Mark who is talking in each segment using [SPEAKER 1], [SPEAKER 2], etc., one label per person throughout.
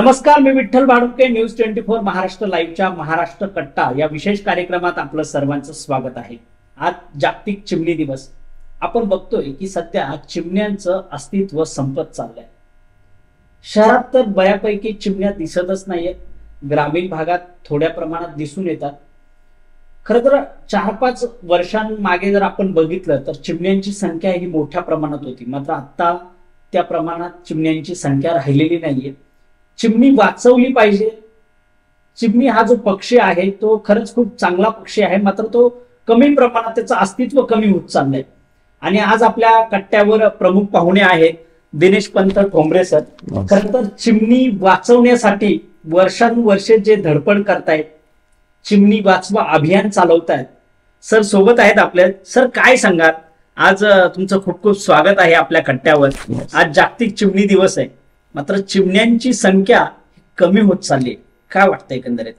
[SPEAKER 1] नमस्कार, मी विठ्ठल बाडुके. न्यूज 24 महाराष्ट्र लाईव्हच्या महाराष्ट्र कट्टा या विशेष कार्यक्रमात आपलं सर्वांचं स्वागत आहे. आज जागतिक चिमणी दिवस. आपण बघतोय की सध्या चिमण्यांचं अस्तित्व संपत चाललंय. शहरात तर बऱ्यापैकी चिमण्या दिसतच नाहीयेत. ग्रामीण भागात थोड्या प्रमाणात दिसून येतात. खरं तर 4-5 वर्षांमागे जर आपण बघितलं तर चिमण्यांची संख्या ही मोठ्या प्रमाणात होती. मात्र आता त्या प्रमाणात चिमण्यांची संख्या राहिलेली नाहीये. चिमणी वाचवली पाहिजे. चिमणी हा जो पक्षी आहे तो खरंच खूप चांगला पक्षी आहे, मात्र तो कमी प्रमाणात त्याचं अस्तित्व कमी होत चाललंय. आणि आज आपल्या कट्ट्यावर प्रमुख पाहुणे आहेत दिनेश पंत ठोंबरे सर. खरं तर चिमणी वाचवण्यासाठी वर्षानुवर्षे जे धडपड करतायत, चिमणी वाचवा अभियान चालवतायत सर, सोबत आहेत आपल्या. सर, काय सांगाल? आज तुमचं खूप खूप स्वागत आहे आपल्या कट्ट्यावर. आज जागतिक चिमणी दिवस आहे, मात्र चिमण्यांची संख्या कमी होत चालली. काय वाटतं एकंदरीत?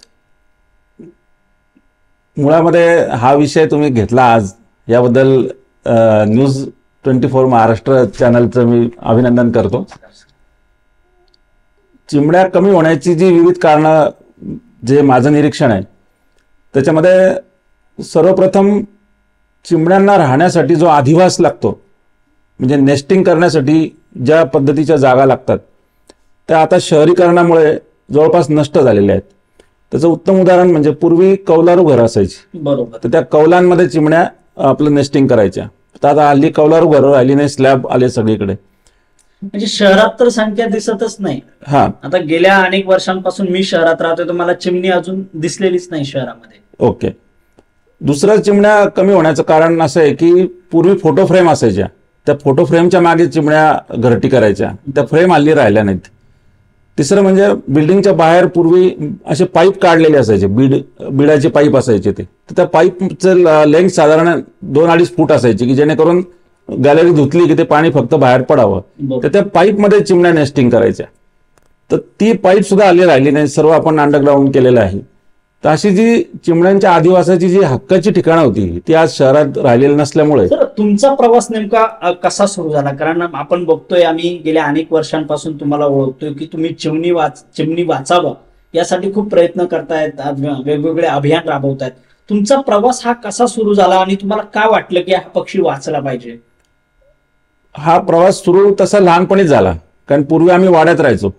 [SPEAKER 2] मुळामध्ये हा विषय तुम्ही घेतला आज, याबद्दल न्यूज 24 महाराष्ट्र चॅनलचं मी अभिनंदन करतो. चिमण्या कमी होण्याची जी विविध कारणं, जे माझं निरीक्षण आहे त्याच्यामध्ये सर्वप्रथम चिमण्यांना राहण्यासाठी जो अधिवास लागतो, म्हणजे नेस्टिंग करण्यासाठी ज्या पद्धतीच्या जागा लागतात त्या आता शहरीकरणामुळे जवळपास नष्ट झालेल्या आहेत. त्याचं उत्तम उदाहरण म्हणजे पूर्वी कौलारू घरं असायची,
[SPEAKER 1] बरोबर, तर
[SPEAKER 2] त्या कौलांमध्ये चिमण्या आपलं नेस्टिंग करायच्या. तर आता हल्ली कौलारू घरं राहिली नाही, स्लॅब आले सगळीकडे.
[SPEAKER 1] म्हणजे शहरात तर संख्या दिसतच नाही.
[SPEAKER 2] हा,
[SPEAKER 1] आता गेल्या अनेक वर्षांपासून मी शहरात राहतोय, तर मला चिमणी अजून दिसलेलीच नाही शहरामध्ये.
[SPEAKER 2] ओके. दुसरं चिमण्या कमी होण्याचं कारण असं आहे की पूर्वी फोटो फ्रेम असायच्या, त्या फोटो फ्रेमच्या मागे चिमण्या घरटी करायच्या, त्या फ्रेम हल्ली राहिल्या नाहीत. तिसरं म्हणजे बिल्डिंगच्या बाहेर पूर्वी असे पाईप काढलेले असायचे, बिडाचे पाईप असायचे. तर त्या पाईपचं लेंथ साधारण 2-2.5 फूट असायची, की जेणेकरून गॅलरी धुतली की ते पाणी फक्त बाहेर पडावं. तर त्या पाईपमध्ये चिमण्या नेस्टिंग करायच्या. तर ती पाईप सुद्धा हल्ली राहिली नाही, सर्व आपण अंडरग्राऊंड केलेलं आहे. तर अशी जी चिमण्यांच्या आदिवासाची जी हक्काची ठिकाणं होती ती आज शहरात राहिलेली नसल्यामुळे.
[SPEAKER 1] सर, तुमचा प्रवास नेमका कसा सुरू झाला? कारण आपण बघतोय, आम्ही गेल्या अनेक वर्षांपासून तुम्हाला ओळखतोय की तुम्ही चिमणी वाचावं यासाठी खूप प्रयत्न करतायत, वेगवेगळे अभियान राबवतायत. तुमचा प्रवास हा कसा सुरू झाला आणि तुम्हाला काय वाटलं की हा पक्षी वाचला पाहिजे?
[SPEAKER 2] हा प्रवास सुरू तसा लहानपणीच झाला, कारण पूर्वी आम्ही वाड्यात राहायचो.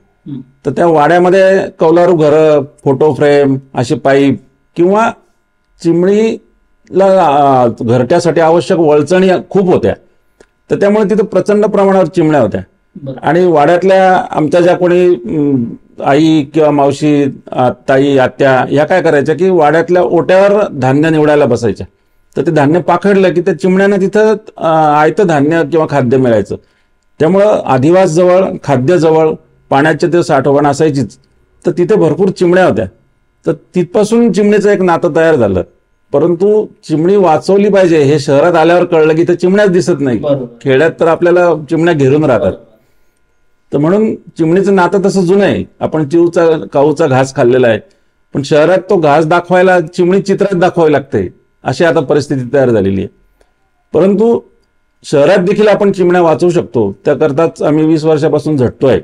[SPEAKER 2] तर त्या वाड्यामध्ये कौलारू घरं, फोटो फ्रेम, असे पाईप किंवा चिमणीला घरट्यासाठी आवश्यक वळचणी खूप होत्या. तर त्यामुळे तिथे प्रचंड प्रमाणावर चिमण्या होत्या. आणि वाड्यातल्या आमच्या ज्या कोणी आई किंवा मावशी, ताई, आत्या ह्या काय करायच्या की वाड्यातल्या ओट्यावर धान्य निवडायला बसायच्या. तर ते धान्य पाखडलं की त्या चिमण्यांना तिथं आयतं धान्य किंवा खाद्य मिळायचं. त्यामुळं आदिवास जवळ, खाद्य जवळ, पाण्याचे ते साठवण असायचीच. तर तिथे भरपूर चिमण्या होत्या. तर तिथपासून चिमणीचं एक नातं तयार झालं. परंतु चिमणी वाचवली पाहिजे हे शहरात आल्यावर कळलं की ते चिमण्याच दिसत नाही. खेड्यात तर आपल्याला चिमण्या घेरून राहतात. तर म्हणून चिमणीचं नातं तसं जुनं आहे. आपण काऊचा घास खाल्लेला आहे, पण शहरात तो घास दाखवायला चिमणी चित्रात दाखवावी लागते, अशी आता परिस्थिती तयार झालेली आहे. परंतु शहरात देखील आपण चिमण्या वाचवू शकतो. त्याकरताच आम्ही 20 वर्षापासून झटतोय.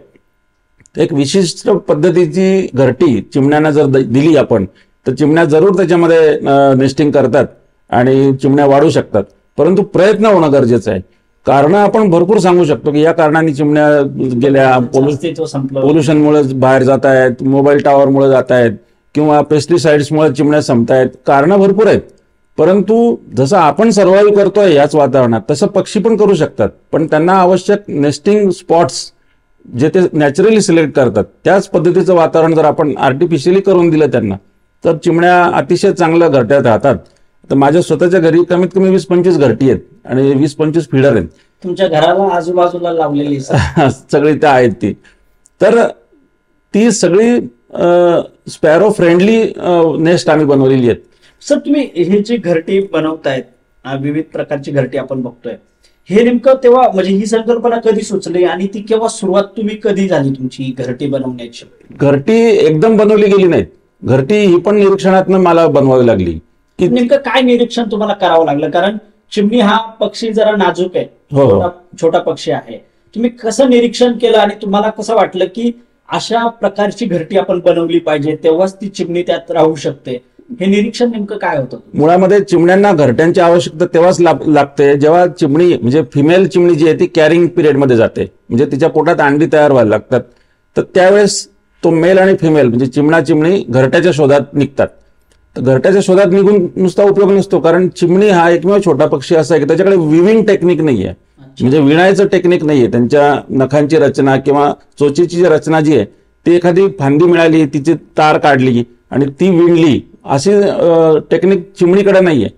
[SPEAKER 2] एक विशिष्ट पद्धतीची घरटी चिमण्यांना जर दिली आपण तर चिमण्या जरूर त्याच्यामध्ये नेस्टिंग करतात आणि चिमण्या वाढू शकतात. परंतु प्रयत्न होणं गरजेचं आहे. कारण आपण भरपूर सांगू शकतो की या कारणाने चिमण्या गेल्या, पोल्युशनमुळे बाहेर जात आहेत, मोबाईल टॉवरमुळे जात आहेत, किंवा पेस्टिसाइड्समुळे चिमण्या संपतायत. कारणं भरपूर आहेत. परंतु जसं आपण सर्व्हाइव्ह करतोय याच वातावरणात तसं पक्षी पण करू शकतात. पण त्यांना आवश्यक नेस्टिंग स्पॉट्स जे ते नॅचरली सिलेक्ट करतात, त्याच पद्धतीचं वातावरण जर आपण आर्टिफिशियली करून दिलं त्यांना, तर चिमण्या अतिशय चांगल्या घरट्यात राहतात. तर माझ्या स्वतःच्या घरी कमीत कमी 20-25 घरटी आहेत आणि 20-25 फीडर आहेत.
[SPEAKER 1] तुमच्या घराला आजूबाजूला लावलेली
[SPEAKER 2] सगळी त्या आहेत ती. तर ती सगळी स्पॅरो फ्रेंडली नेस्ट आम्ही बनवलेली आहेत.
[SPEAKER 1] सर, तुम्ही हे जी घरटी बनवतायत, विविध प्रकारची घरटी आपण बघतोय, हे नेमकं तेव्हा म्हणजे ही संकल्पना कधी सुचली आणि ती केव्हा सुरुवात तुम्ही कधी झाली तुमची घरटी बनवण्याची?
[SPEAKER 2] घरटी एकदम बनवली गेली नाही. घरटी ही पण निरीक्षणातनं मला बनवावी लागली.
[SPEAKER 1] की नेमकं काय निरीक्षण तुम्हाला करावं लागलं? कारण चिमणी हा पक्षी जरा नाजूक आहे, छोटा पक्षी आहे. तुम्ही कसं निरीक्षण केलं आणि तुम्हाला कसं वाटलं की अशा प्रकारची घरटी आपण बनवली पाहिजे, तेव्हाच ती चिमणी त्यात राहू शकते. हे निरीक्षण नेमकं काय होतं?
[SPEAKER 2] मुळामध्ये चिमण्यांना घरट्यांची आवश्यकता तेव्हाच लागते जेव्हा चिमणी म्हणजे फिमेल चिमणी जी आहे ती कॅरिंग पिरियडमध्ये जाते, म्हणजे तिच्या पोटात अंडी तयार व्हायला लागतात. तर त्यावेळेस तो मेल आणि फिमेल म्हणजे चिमणा चिमणी घरट्याच्या शोधात निघतात. तर घरट्याच्या शोधात निघून नुसता उपयोग नसतो, कारण चिमणी हा एकमेव छोटा पक्षी असा आहे की त्याच्याकडे विविंग टेक्निक नाहीये, म्हणजे विणायचं टेक्निक नाहीये. त्यांच्या नखांची रचना किंवा चोचीची रचना जी आहे ती एखादी फांदी मिळाली, तिची तार काढली आणि ती विणली अशी टेक्निक चिमणीकडे नाहीये.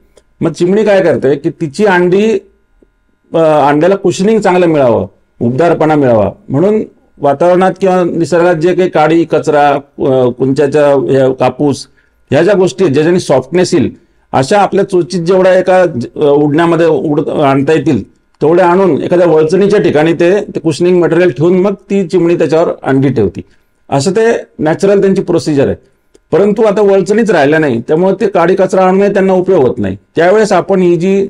[SPEAKER 2] मग चिमणी काय करते की तिची अंड्याला कुशनिंग चांगलं मिळावं, उबदारपणा मिळावा म्हणून वातावरणात किंवा निसर्गात जे काही काडी कचरा, कुंच्याच्या कापूस ह्या ज्या गोष्टी आहेत ज्याच्याने सॉफ्टनेस येईल अशा आपल्या चोचीत जेवढ्या एका उडण्यामध्ये आणता येतील तेवढे आणून एखाद्या वळचणीच्या ठिकाणी ते कुशनिंग मटेरियल ठेवून मग ती चिमणी त्याच्यावर अंडी ठेवती. असं ते नॅचरल त्यांची प्रोसिजर आहे. परंतु आता वळचणीच राहिल्या नाही, त्यामुळे ते काडी कचरा आणून त्यांना उपयोग होत नाही. त्यावेळेस आपण ही जी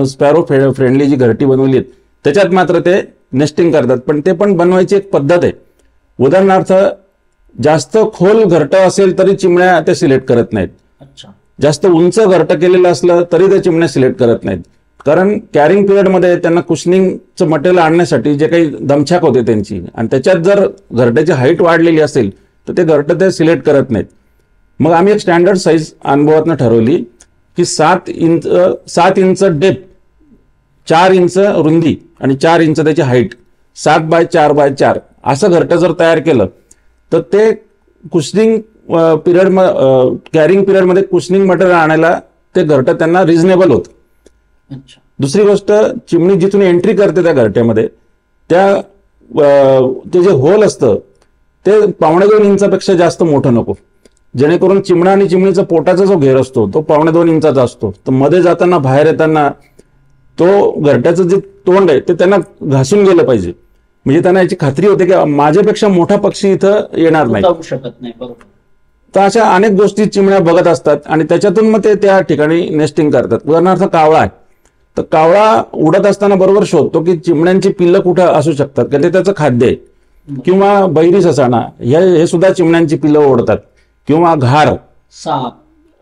[SPEAKER 2] स्पॅरो फ्रेंडली जी घरटी बनवली आहेत त्याच्यात मात्र ते नेस्टिंग करतात, पण ते पण बनवायची एक पद्धत आहे. उदाहरणार्थ जास्त खोल घरटं असेल तरी चिमण्या ते सिलेक्ट करत नाहीत. जास्त उंच घरटं केलेलं असलं तरी ते चिमण्या सिलेक्ट करत नाहीत, कारण कॅरिंग पिरियडमध्ये त्यांना कुशनिंगचं मटेरियल आणण्यासाठी जे काही दमछाक होते त्यांची आणि त्याच्यात जर घरट्याची हाईट वाढलेली असेल तर ते घरटं ते सिलेक्ट करत नाहीत. मग आम्ही एक स्टँडर्ड साईज अनुभवातनं ठरवली की 7 इंच डेप्थ, 4 इंच रुंदी आणि 4 इंच त्याची हाईट, 7 बाय 4 बाय 4 असं घरटं जर तयार केलं तर ते कुशनिंग पिरियड कॅरिंग पिरियडमध्ये कुशनिंग मटेरियल आणायला ते घरटं त्यांना रिझनेबल होतं. दुसरी गोष्ट, चिमणी जिथून एंट्री करते त्या घरट्यामध्ये ते जे होल असतं ते 1.25 इंचापेक्षा जास्त मोठं नको, जेणेकरून चिमणा आणि चिमणीचा पोटाचा जो घेर असतो तो 1.25 इंचाचा असतो. तर मध्ये जाताना बाहेर येताना तो घरट्याचं जे तोंड आहे ते त्यांना घासून गेलं पाहिजे, म्हणजे त्यांना याची खात्री होते की माझ्यापेक्षा मोठा पक्षी इथं येणार नाही,
[SPEAKER 1] जाऊ शकत नाही. बरोबर.
[SPEAKER 2] तर अशा अनेक गोष्टी चिमण्या बघत असतात आणि त्याच्यातून मग ते त्या ठिकाणी नेस्टिंग करतात. उदाहरणार्थ कावळा आहे, तर कावळा उडत असताना बरोबर शोधतो की चिमण्यांची पिल्लं कुठं असू शकतात का, ते त्याचं खाद्य आहे. किंवा बैरी ससाणा हे सुद्धा चिमण्यांची पिल्लं ओढतात, किंवा घार,
[SPEAKER 1] साप.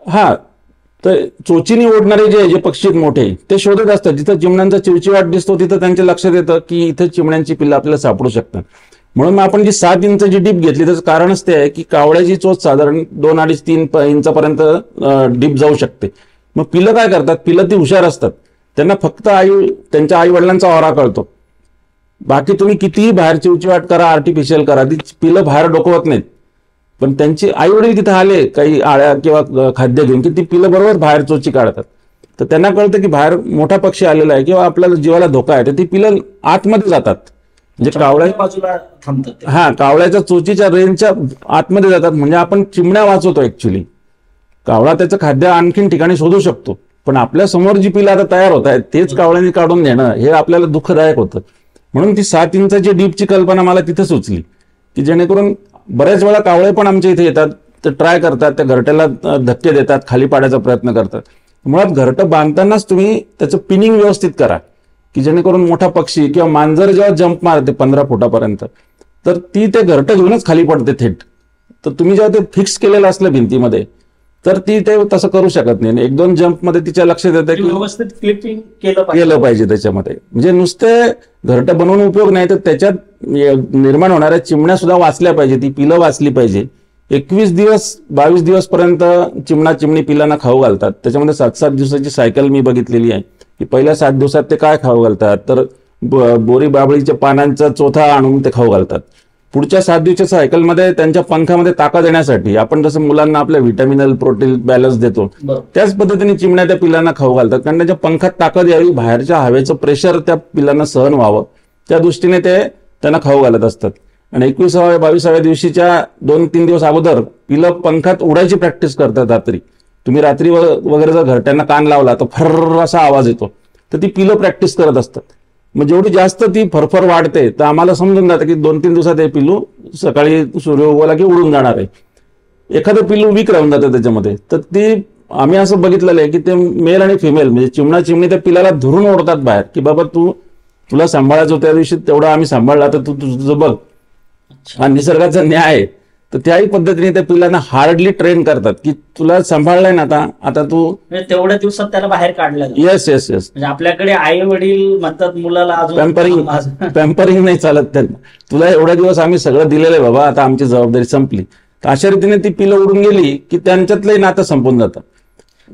[SPEAKER 2] हा, तर चोचीने ओढणारे जे पक्षी आहेत मोठे ते शोधत असतात. जिथं चिमण्यांचा चिवचिवाट दिसतो तिथं त्यांच्या लक्षात येतं की इथं चिमण्यांची पिल्लं आपल्याला सापडू शकतात. म्हणून आपण जी 7 इंच जी डीप घेतली त्याचं कारणच ते आहे की कावळ्याची चोच साधारण 2, 2.5, 3 इंचापर्यंत डीप जाऊ शकते. मग पिल्लं काय करतात, पिल्लं ती हुशार असतात, त्यांना फक्त त्यांच्या आई वडिलांचा ओरा कळतो. बाकी तुम्ही कितीही बाहेर चिवचिवाट करा, आर्टिफिशियल करा, ती पिल्लं बाहेर डोकवत नाहीत. पण त्यांची आई वडील तिथे आले काही आळ्या किंवा खाद्य घेऊन की ती पिल्लं बरोबर बाहेर चोची काढतात. तर त्यांना कळतं की बाहेर मोठा पक्षी आलेला आहे किंवा आपल्याला जीवाला धोका आहे, तर ती पिल्लं आतमध्ये जातात. म्हणजे कावळ्या
[SPEAKER 1] बाजूला थांबतात.
[SPEAKER 2] हा, कावळ्याच्या चोचीच्या रेंजच्या आतमध्ये जातात. म्हणजे आपण चिमण्या वाचवतो ऍक्च्युली. कावळा त्याचं खाद्य आणखीन ठिकाणी शोधू शकतो, पण आपल्या समोर जी पिल्लं आता तयार होत आहेत तेच कावळ्यांनी काढून देणं हे आपल्याला दुःखदायक होतं. म्हणून ती 7 इंचाची डीपची कल्पना मला तिथे सुचली की जेणेकरून बऱ्याच वेळा कावळे पण आमच्या इथे येतात, ते ट्राय करतात, त्या घरट्याला धक्के देतात, खाली पाडायचा प्रयत्न करतात. मुळात घरटं बांधतानाच तुम्ही त्याचं पिनिंग व्यवस्थित करा की जेणेकरून मोठा पक्षी किंवा मांजर जेव्हा जंप मारते 15 फुटापर्यंत तर ती ते घरटं घेऊनच खाली पडते थेट. तर तुम्ही जेव्हा ते फिक्स केलेलं असलं भिंतीमध्ये तर ती ते तसं करू शकत नाही. 1-2 जंप मध्ये तिच्या लक्षात येतं की
[SPEAKER 1] व्यवस्थित क्लिपिंग
[SPEAKER 2] केलं पाहिजे त्याच्यामध्ये. म्हणजे नुसते घरटं बनवून उपयोग नाही, तर त्याच्यात निर्माण होणाऱ्या चिमण्या सुद्धा वाचल्या पाहिजे, ती पिलं वाचली पाहिजे. 21 दिवस 22 दिवस पर्यंत चिमणा चिमणी पिलांना खाऊ घालतात. त्याच्यामध्ये 7-7 दिवसाची सायकल मी बघितलेली आहे की पहिल्या 7 दिवसात ते काय खाऊ घालतात, तर बोरी बाबळीच्या पानांचा चोथा आणून ते खाऊ घालतात. पुढच्या 7 दिवसाच्या सायकलमध्ये त्यांच्या पंखामध्ये ताकद येण्यासाठी आपण जसं मुलांना आपल्या व्हिटॅमिनल प्रोटीन बॅलन्स देतो त्याच पद्धतीने चिमण्या त्या पिलांना खाऊ घालतात, कारण त्यांच्या पंखात ताकद यावी, बाहेरच्या हवेचं प्रेशर त्या पिलांना सहन व्हावं त्या दृष्टीने ते त्यांना खाऊ घालत असतात. आणि 21व्या-22व्या दिवशीच्या 2-3 दिवस अगोदर पिलं पंखात उडायची प्रॅक्टिस करतात. रात्री तुम्ही रात्री वगैरे जर घरट्यांना कान लावला तर फर्र असा आवाज येतो, तर ती पिलं प्रॅक्टिस करत असतात. मग जेवढी जास्त ती फरफर वाढते तर आम्हाला समजून जातं की 2-3 दिवसात हे पिल्लू सकाळी सूर्य उगवला की उडून जाणार आहे. एखादं पिल्लू वीक राहून जातं त्याच्यामध्ये, तर ती आम्ही असं बघितलेलं आहे की ते मेल आणि फिमेल म्हणजे चिमणा चिमणी त्या पिलाला धरून ओढतात बाहेर की बाबा तुला सांभाळायचं त्या दिवशी तेवढा आम्ही सांभाळला तर तू तुझं बघ. हा निसर्गाचा न्याय आहे. तर त्याही पद्धतीने त्या पिल्लांना हार्डली ट्रेन करतात की तुला सांभाळलाय ना आता तू
[SPEAKER 1] तेवढ्या दिवसात त्याला बाहेर काढलं.
[SPEAKER 2] Yes yes yes.
[SPEAKER 1] म्हणजे आपल्याकडे आई वडील म्हणतात मुलाला
[SPEAKER 2] पॅम्परिंग नाही चालत त्यांना. तुला एवढ्या दिवस आम्ही सगळं दिलेलं आहे बाबा, आता आमची जबाबदारी संपली. तर अशा रीतीने ती पिलं उडून गेली की त्यांच्यातलंही नातं संपून जातं.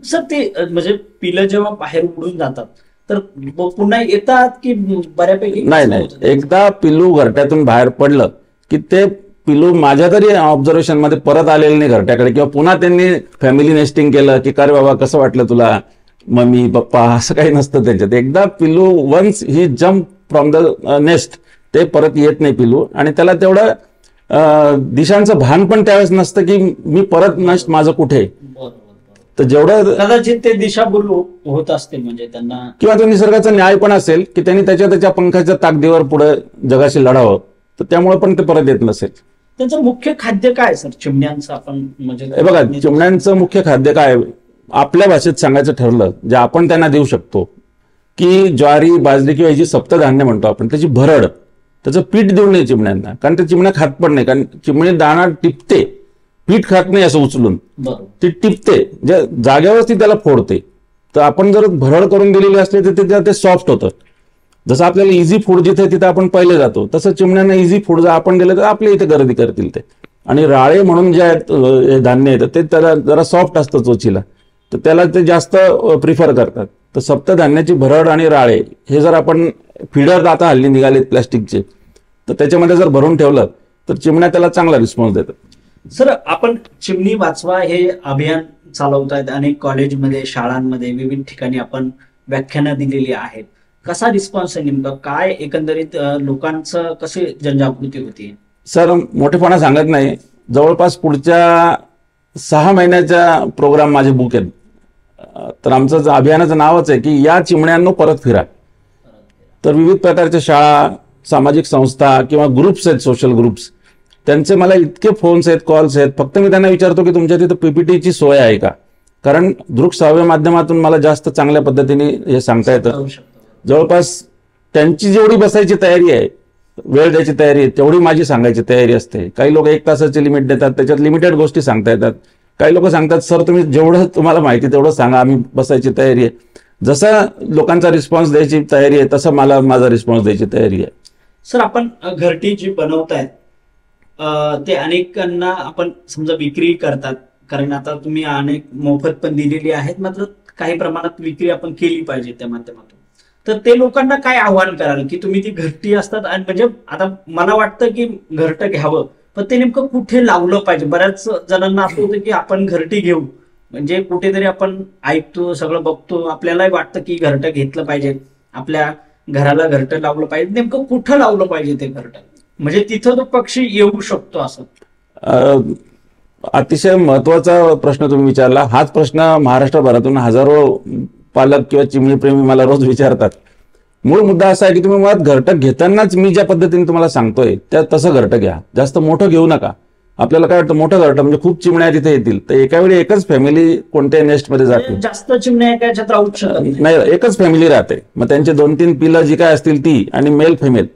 [SPEAKER 1] सर ते म्हणजे पिलं जेव्हा बाहेर उडून जातात तर पुन्हा येतात की बऱ्यापैकी
[SPEAKER 2] नाही, एकदा पिल्लू घरट्यातून बाहेर पडलं की ते पिल्लू माझ्या तरी ऑब्झर्वेशन मध्ये परत आलेलं नाही घरट्याकडे, किंवा पुन्हा त्यांनी फॅमिली नेस्टिंग केलं की काय बाबा कसं वाटलं तुला मम्मी पप्पा, असं काही नसतं त्याच्यात. एकदा पिल्लू once he jump from the nest ते परत येत नाही पिल्लू. आणि त्याला तेवढं दिशांचं भान पण त्यावेळेस नसतं की मी परत नेस्ट माझं कुठे. तर जेवढं
[SPEAKER 1] कदाचित ते दिशाभूल होत असतील म्हणजे त्यांना,
[SPEAKER 2] किंवा तो निसर्गाचा न्याय पण असेल की त्यांनी त्याच्या पंखाच्या ताकदीवर पुढे जगाशी लढावं, तर त्यामुळे पण ते परत येत नसेल.
[SPEAKER 1] त्यांचं मुख्य खाद्य काय सर चिमण्यांचं? आपण म्हणजे
[SPEAKER 2] हे बघा, चिमण्यांचं मुख्य खाद्य काय आपल्या भाषेत सांगायचं ठरलं जे आपण त्यांना देऊ शकतो की ज्वारी बाजरी किंवा याची सप्तधान्य म्हणतो आपण, त्याची भरड, त्याचं पीठ देऊ नये चिमण्यांना. कारण ते चिमण्या खात पण नाही, कारण चिमणी दाणा टिपते, पीठ खात नाही असं उचलून, ती टिपते, जागेवरच ती त्याला फोडते. तर आपण जर भरड करून दिलेली असली तर ते सॉफ्ट होतं. जसं आपल्याला इझी फूड जिथे तिथे आपण पहिले जातो, तसं चिमण्यांना इझी फूड जर आपण दिलं तर आपल्या इथे गर्दी करतील ते. आणि राळे म्हणून जे आहेत धान्य येतं ते त्याला जरा सॉफ्ट असतं चोचीला, तर त्याला ते जास्त प्रिफर करतात. तर सप्तधान्याची भरड आणि राळे हे जर आपण फीडर आता हल्ली निघालेत प्लॅस्टिकचे, तर त्याच्यामध्ये जर भरून ठेवलं तर चिमण्या त्याला चांगला रिस्पॉन्स देतात.
[SPEAKER 1] सर आपण चिमणी वाचवा हे अभियान चालवतायत, अनेक कॉलेजमध्ये शाळांमध्ये विविध ठिकाणी आपण व्याख्यानं दिलेली आहेत. कसा रिस्पॉन्स आहे नेमका? काय एकंदरीत लोकांचं कशी जनजागृती होती?
[SPEAKER 2] सर मोठेपणा सांगत नाही, जवळपास पुढच्या 6 महिन्याच्या प्रोग्राम माझे बुक आहेत. तर आमचं अभियानाचं नावच आहे की या चिमण्यांनो परत फिरा. तर विविध प्रकारच्या शाळा, सामाजिक संस्था किंवा ग्रुप्स आहेत, सोशल ग्रुप्स, त्यांचे मला इतके फोन्स आहेत, कॉल्स आहेत. फक्त मी त्यांना विचारतो की तुमच्या तिथं पीपीटीची सोय आहे का? कारण दृकश्राव्य माध्यमातून मला जास्त चांगल्या पद्धतीने हे सांगता येतं. जवळपास त्यांची जेवढी बसायची तयारी आहे, वेळ द्यायची तयारी आहे, तेवढी माझी सांगायची तयारी असते. काही लोक 1 तासाची लिमिट देतात, त्याच्यात लिमिटेड गोष्टी सांगता येतात. काही लोक सांगतात सर तुम्ही जेवढं तुम्हाला माहिती तेवढं सांगा, आम्ही बसायची तयारी आहे. जसं लोकांचा रिस्पॉन्स द्यायची तयारी आहे तसं मला माझा रिस्पॉन्स द्यायची तयारी आहे.
[SPEAKER 1] सर आपण घरटी जी बनवतायत ते अनेकांना आपण समजा विक्री करतात, कारण आता तुम्ही अनेक मोफत पण दिलेली आहेत, मात्र काही प्रमाणात विक्री आपण केली पाहिजे त्या माध्यमातून. तर ते लोकांना काय आव्हान कराल की तुम्ही ती घरटी असतात आणि म्हणजे आता मला वाटतं की घरटं घ्यावं, पण ते नेमकं कुठे लावलं पाहिजे? बऱ्याच जणांना असं होतं की आपण घरटी घेऊ म्हणजे कुठेतरी आपण ऐकतो, सगळं बघतो, आपल्यालाही वाटतं की घरटं घेतलं पाहिजे, आपल्या घराला घरटं लावलं पाहिजे. नेमकं कुठं लावलं पाहिजे ते घरटं, म्हणजे तिथं तो पक्षी येऊ शकतो? असं
[SPEAKER 2] अतिशय महत्वाचा प्रश्न तुम्ही विचारला. हाच प्रश्न महाराष्ट्रभरातून हजारो पालक किंवा चिमणी प्रेमी मला रोज विचारतात. मूळ मुद्दा असा आहे की तुम्ही मुळात घरटं घेतानाच मी ज्या पद्धतीने तुम्हाला सांगतोय त्या तसं घरटं घ्या, जास्त मोठं घेऊ नका. आपल्याला काय वाटतं मोठं घरटं म्हणजे खूप चिमण्या तिथे येतील, तर एका वेळी एकच फॅमिली कोणत्याही नेस्ट मध्ये जाते,
[SPEAKER 1] जास्त चिमण्या एकाच्यात राहू शकत
[SPEAKER 2] नाही, एकच फॅमिली राहते. मग त्यांचे 2-3 पिलं जी काय असतील ती आणि मेल फिमेल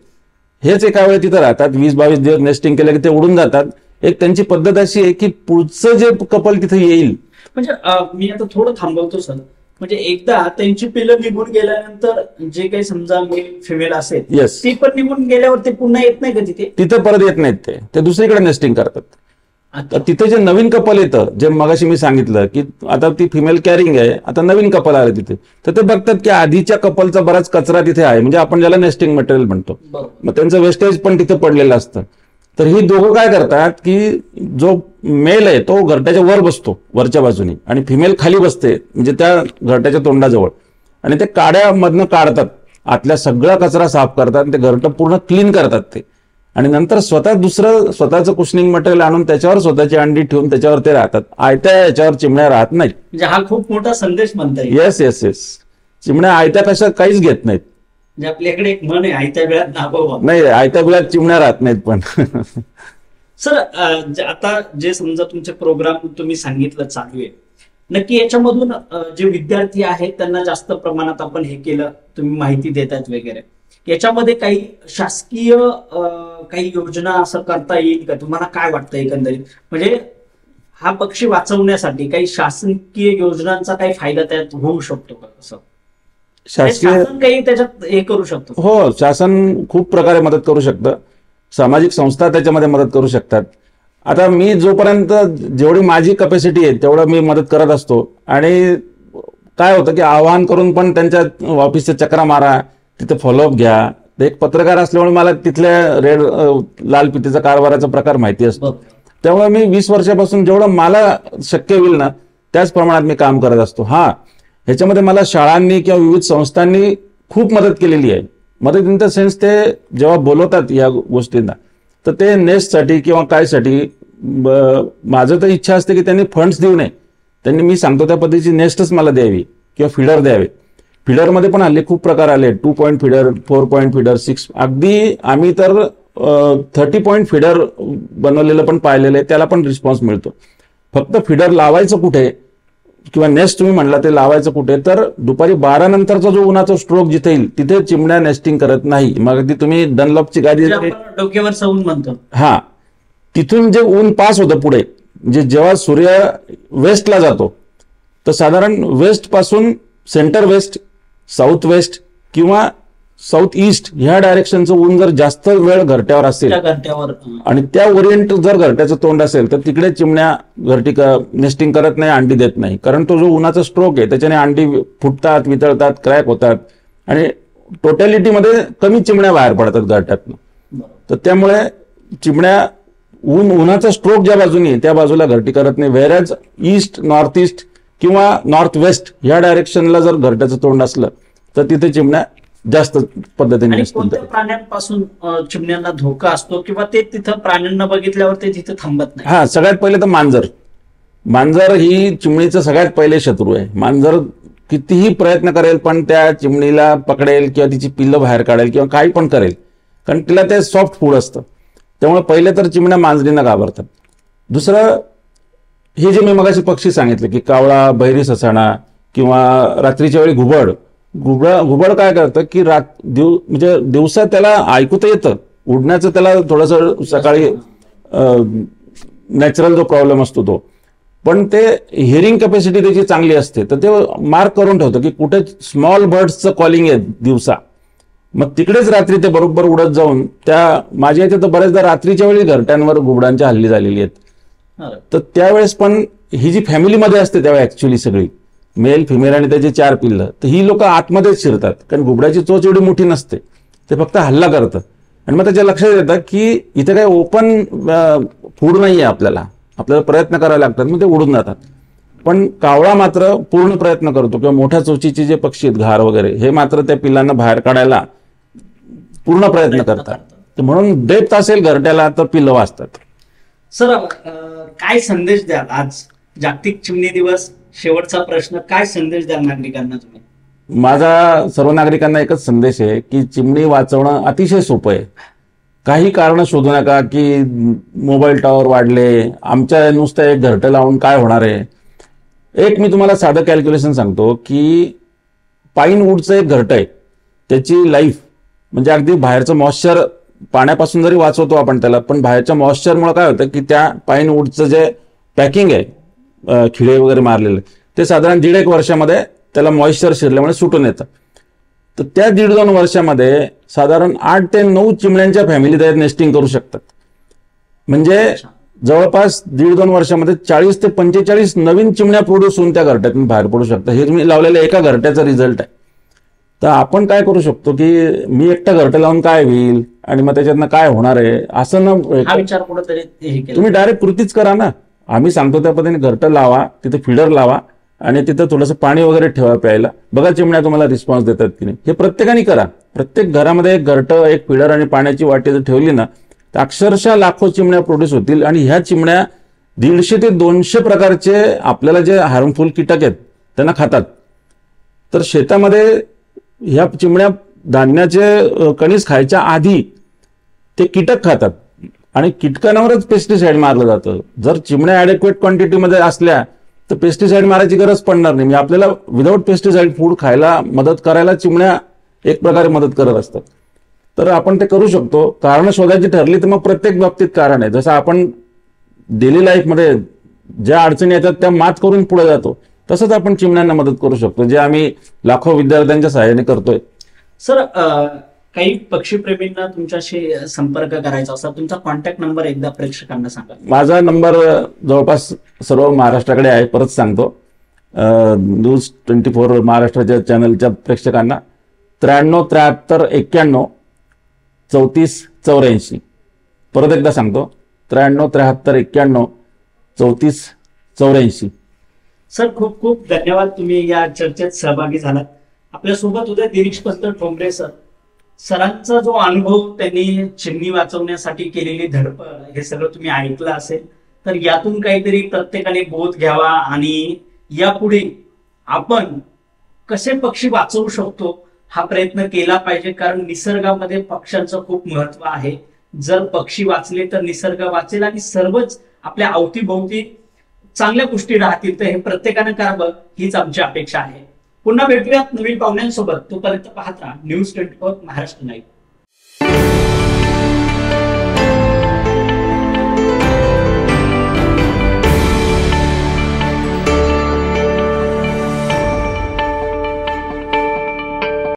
[SPEAKER 2] हेच एका वेळी तिथं राहतात. 20-22 दिवस नेस्टिंग केलं की ते उडून जातात. एक त्यांची पद्धत अशी आहे की पुढचं जे कपल तिथे येईल,
[SPEAKER 1] म्हणजे मी आता थोडं थांबवतो सर, म्हणजे एकदा त्यांची पिलं निघून गेल्यानंतर जे काही समजा मेल फिमेल असेल,
[SPEAKER 2] येस,
[SPEAKER 1] ती पण निघून गेल्यावर ते पुन्हा येत नाही का
[SPEAKER 2] तिथे परत येत नाहीत, ते दुसरीकडे नेस्टिंग करतात. तर तिथे जे नवीन कपल येतं, जे मगाशी मी सांगितलं की आता ती फिमेल कॅरिंग आहे, आता नवीन कपल आले तिथे, तर ते बघतात की आधीच्या कपलचा बराच कचरा तिथे आहे, म्हणजे आपण ज्याला नेस्टिंग मटेरियल म्हणतो, मग त्यांचं वेस्टेज पण तिथे पडलेलं असतं. तर ही दोघं काय करतात की जो मेल आहे तो घरट्याच्या वर बसतो वरच्या बाजूने आणि फिमेल खाली बसते म्हणजे त्या घरट्याच्या तोंडाजवळ, आणि ते काड्यामधनं काढतात, आतल्या सगळा कचरा साफ करतात, ते घरटं पूर्ण क्लीन करतात ते, आणि नंतर स्वतः दुसरं स्वतःचं कुशनिंग मटेरियल आणून त्याच्यावर स्वतःची अंडी ठेवून त्याच्यावर ते राहतात. आयत्या याच्यावर चिमण्या राहत नाहीत.
[SPEAKER 1] म्हणजे हा खूप मोठा संदेश म्हणता येईल.
[SPEAKER 2] Yes yes yes. चिमण्या आयत्या कशा काहीच घेत नाहीत.
[SPEAKER 1] म्हणजे आपल्याकडे एक म्हण आहे, आयत्या वेळात नाबावा.
[SPEAKER 2] नाही, आयत्या वेळात चिमण्या राहत नाहीत. पण
[SPEAKER 1] सर आता जे समजा तुमचे प्रोग्राम तुम्ही सांगितलं चालू आहे, नक्की याच्यामधून जे विद्यार्थी आहेत त्यांना जास्त प्रमाणात आपण हे केलं, तुम्ही माहिती देतात वगैरे, याच्यामध्ये काही शासकीय काही योजना असं करता येईल का? तुम्हाला काय वाटतं एकंदरीत? म्हणजे हा पक्षी वाचवण्यासाठी काही शासकीय योजनांचा काही फायदा त्यात होऊ शकतो का? कसं शासन काही त्याच्यात हे करू शकतो?
[SPEAKER 2] हो, शासन खूप प्रकारे मदत करू शकतं. सामाजिक संस्था त्याच्यामध्ये मदत करू शकतात. आता मी जोपर्यंत जेवढी माझी कॅपॅसिटी आहे तेवढं मी मदत करत असतो. आणि काय होतं की आवाहन करून पण त्यांच्या ऑफिसच्या चक्रा मारा, तिथे फॉलोअप घ्या. एक पत्रकार असल्यामुळे मला तिथल्या लाल फितीचा कारभाराचा प्रकार माहिती असतो. त्यामुळे मी 20 वर्षापासून जेवढं मला शक्य होईल ना त्याच प्रमाणात मी काम करत असतो. ह्याच्यामध्ये मला शाळांनी किंवा विविध संस्थांनी खूप मदत केलेली आहे. मदत इन द सेन्स ते जेव्हा बोलवतात या गोष्टींना तर ते नेस्टसाठी किंवा कायसाठी माझं तर इच्छा असते की त्यांनी फंड्स देऊ नये. त्यांनी मी सांगतो त्या पद्धतीची नेस्टच मला द्यावी किंवा फीडर द्यावे. फीडरमध्ये पण हल्ली खूप प्रकार आले. 2 पॉईंट फीडर, 4 पॉईंट फीडर, 6. अगदी आम्ही तर 30 पॉईंट फीडर बनवलेलं पण पाहिलेलं आहे. त्याला पण रिस्पॉन्स मिळतो. फक्त फीडर लावायचं कुठे किंवा नेस्ट तुम्ही म्हणला ते लावायचं कुठे, तर दुपारी 12 नंतरचा जो उन्हाचा स्ट्रोक जिथे येईल तिथे चिमण्या नेस्टिंग करत नाही. मग अगदी तुम्ही डनलॉपची गाडी
[SPEAKER 1] डोक्यावर ऊन म्हणतो
[SPEAKER 2] तिथून जे ऊन पास होतं पुढे, जेव्हा सूर्य वेस्टला जातो तर साधारण वेस्ट पासून सेंटर वेस्ट, साऊथ वेस्ट किंवा साऊथ ईस्ट ह्या डायरेक्शनचं ऊन जर जास्त वेळ घरट्यावर असेल आणि त्या ओरिएंट जर घरट्याचं तोंड असेल तर तिकडे चिमण्या नेस्टिंग करत नाही, अंडी देत नाही. कारण तो जो उन्हाचा स्ट्रोक आहे त्याच्याने अंडी फुटतात, वितळतात, क्रॅक होतात आणि टोटॅलिटीमध्ये कमी चिमण्या बाहेर पडतात घरट्यातनं. तर त्यामुळे चिमण्या उन्हाचा स्ट्रोक ज्या बाजूने त्या बाजूला घरटी करत नाही. व्हेरॅज ईस्ट, नॉर्थ ईस्ट किंवा नॉर्थ वेस्ट ह्या डायरेक्शनला जर घरट्याचं तोंड असलं तर तिथे चिमण्या जास्त पद्धतीने.
[SPEAKER 1] कोणत्या प्राण्यांपासून चिमण्यांना धोका असतो किंवा ते तिथं प्राण्यांना बघितल्यावर ते तिथे थांबत नाही?
[SPEAKER 2] सगळ्यात पहिले तर मांजर ही चिमणीचं सगळ्यात पहिले शत्रू आहे. मांजर कितीही प्रयत्न करेल पण त्या चिमणीला पकडेल किंवा तिची पिल्लं बाहेर काढेल किंवा काही पण करेल, कारण तिला ते सॉफ्ट फूड असतं. त्यामुळे पहिले तर चिमण्या मांजरींना घाबरतात. दुसरं, हे जे मी मगाशी पक्षी सांगितले की कावळा, बहिरी ससाणा किंवा रात्रीच्या वेळी घुबड काय करतं की म्हणजे दिवसा त्याला ऐकू तर येतं, उडण्याचं त्याला थोडंसं सकाळी नॅचरल जो प्रॉब्लेम असतो तो, पण ते हिअरिंग कॅपॅसिटी त्याची चांगली असते. तर ते मार्क करून ठेवतं की कुठे स्मॉल बर्ड्सचं कॉलिंग आहे दिवसा, मग तिकडेच रात्री ते बरोबर उडत जाऊन माझ्या इथे तर बऱ्याचदा रात्रीच्या वेळी घरट्यांवर घुबडांच्या हल्ली झालेली आहेत. तर त्यावेळेस पण ही जी फॅमिलीमध्ये असते त्यावेळी ऍक्च्युली सगळी मेल, फिमेल आणि त्याची 4 पिल्लं, तर ही लोक आतमध्येच शिरतात कारण घुबडाची चोच एवढी मोठी नसते. ते फक्त हल्ला करतं आणि मग त्याच्या लक्षात येतं की इथे काही ओपन फूड नाहीये, आपल्याला प्रयत्न करावे लागतात, मग ते उडून जातात. पण कावळा मात्र पूर्ण प्रयत्न करतो किंवा मोठ्या चोचीचे जे पक्षी आहेत घार वगैरे, हे मात्र त्या पिल्लांना बाहेर काढायला पूर्ण प्रयत्न करतात. म्हणून डेप्थ असेल घरट्याला तर पिल्लं वाचतात.
[SPEAKER 1] सर, काय संदेश द्याल आज जागतिक चिमणी दिवस? शेवटचा प्रश्न, काय संदेश द्याल नागरिकांना तुम्ही?
[SPEAKER 2] माझा सर्व नागरिकांना एकच संदेश आहे की चिमणी वाचवणं अतिशय सोपं आहे. काही कारण शोधू नका की मोबाईल टॉवर वाढले, आमच्या नुसतं एक घरटं लावून काय होणार आहे. एक मी तुम्हाला साधं कॅल्क्युलेशन सांगतो की पाईन वूडचं एक घरटं आहे, त्याची लाईफ म्हणजे अगदी बाहेरचं मॉइश्चर, पाण्यापासून जरी वाचवतो आपण त्याला, पण बाहेरच्या मॉइश्चरमुळे काय होतं की त्या पाईन वूडचं जे पॅकिंग आहे, खिळे वगैरे मारलेले, ते साधारण 1.5 वर्षामध्ये त्याला मॉइश्चर शिरल्यामुळे सुटून येतं. तर त्या 1.5-2 वर्षामध्ये साधारण 8 ते 9 चिमण्यांच्या फॅमिली त्यात नेस्टिंग करू शकतात. म्हणजे जवळपास 1.5-2 वर्षामध्ये 40 ते 45 नवीन चिमण्या प्रोड्यूस होऊन त्या घरट्यातून बाहेर पडू शकतात. हे मी लावलेल्या एका घरट्याचा रिझल्ट आहे. तर आपण काय करू शकतो की मी एकटा घरटं लावून काय होईल आणि मग त्याच्यातनं काय होणार आहे असं न
[SPEAKER 1] विचार कुठेतरी
[SPEAKER 2] तुम्ही डायरेक्ट कृतीच करा ना. आम्ही सांगतो त्या पद्धतीने घरटं लावा, तिथे फीडर लावा आणि तिथं थोडंसं पाणी वगैरे ठेवा प्यायला. बघा चिमण्या तुम्हाला रिस्पॉन्स देतात की नाही. हे प्रत्येकाने करा. प्रत्येक घरामध्ये एक घरटं, एक फीडर आणि पाण्याची वाटी जर ठेवली ना तर अक्षरशः लाखो चिमण्या प्रोड्यूस होतील. आणि ह्या चिमण्या 150 ते 200 प्रकारचे आपल्याला जे हार्मफुल कीटक आहेत त्यांना खातात. तर शेतामध्ये ह्या चिमण्या धान्याचे कणीस खायच्या आधी ते कीटक खातात आणि कीटकांवरच पेस्टिसाइड मारलं जातं. जर चिमण्या ॲडेक्वेट क्वांटिटीमध्ये असल्या तर पेस्टिसाइड मारायची गरज पडणार नाही. आपल्याला विदाऊट पेस्टिसाइड फूड खायला मदत करायला चिमण्या एक प्रकारे मदत करत असतात. तर आपण ते करू शकतो. कारण शोधायची ठरली तर मग प्रत्येक बाबतीत कारण आहे. जसं आपण डेली लाईफमध्ये ज्या अडचणी येतात त्या मात करून पुढे जातो, तसंच आपण चिमण्यांना मदत करू शकतो, जे आम्ही लाखो विद्यार्थ्यांच्या सहाय्याने करतोय.
[SPEAKER 1] सर, काही पक्षीप्रेमींना तुमच्याशी संपर्क करायचा असता, तुमचा कॉन्टॅक्ट नंबर एकदा प्रेक्षकांना सांगा.
[SPEAKER 2] माझा नंबर जवळपास सर्व महाराष्ट्राकडे आहे. परत सांगतो, न्यूज 24 महाराष्ट्राच्या चॅनलच्या प्रेक्षकांना 93 73 91 34 84. परत एकदा सांगतो, 93 73 91 34 84.
[SPEAKER 1] सर, खूप खूप धन्यवाद, तुम्ही या चर्चेत सहभागी झालात. आपल्यासोबत होते दिनेश पंत ठोंबरे सर. सरांचा जो अनुभव, त्यांनी चिमणी वाचवण्यासाठी केलेली धडपड, हे सगळं तुम्ही ऐकलं असेल. तर यातून काहीतरी प्रत्येकाने बोध घ्यावा आणि यापुढे आपण कसे पक्षी वाचवू शकतो हा प्रयत्न केला पाहिजे. कारण निसर्गामध्ये पक्ष्यांचं खूप महत्व आहे. जर पक्षी वाचले तर निसर्ग वाचेल आणि सर्वच आपल्या अवतीभोवती चांगल्या गोष्टी राहतील. तर हे प्रत्येकानं करावं, हीच आमची अपेक्षा आहे. पुन्हा भेटूयात नवीन पाहुण्यांसोबत. तोपर्यंत पाहत राहा न्यूज 24 महाराष्ट्र लाईव्ह.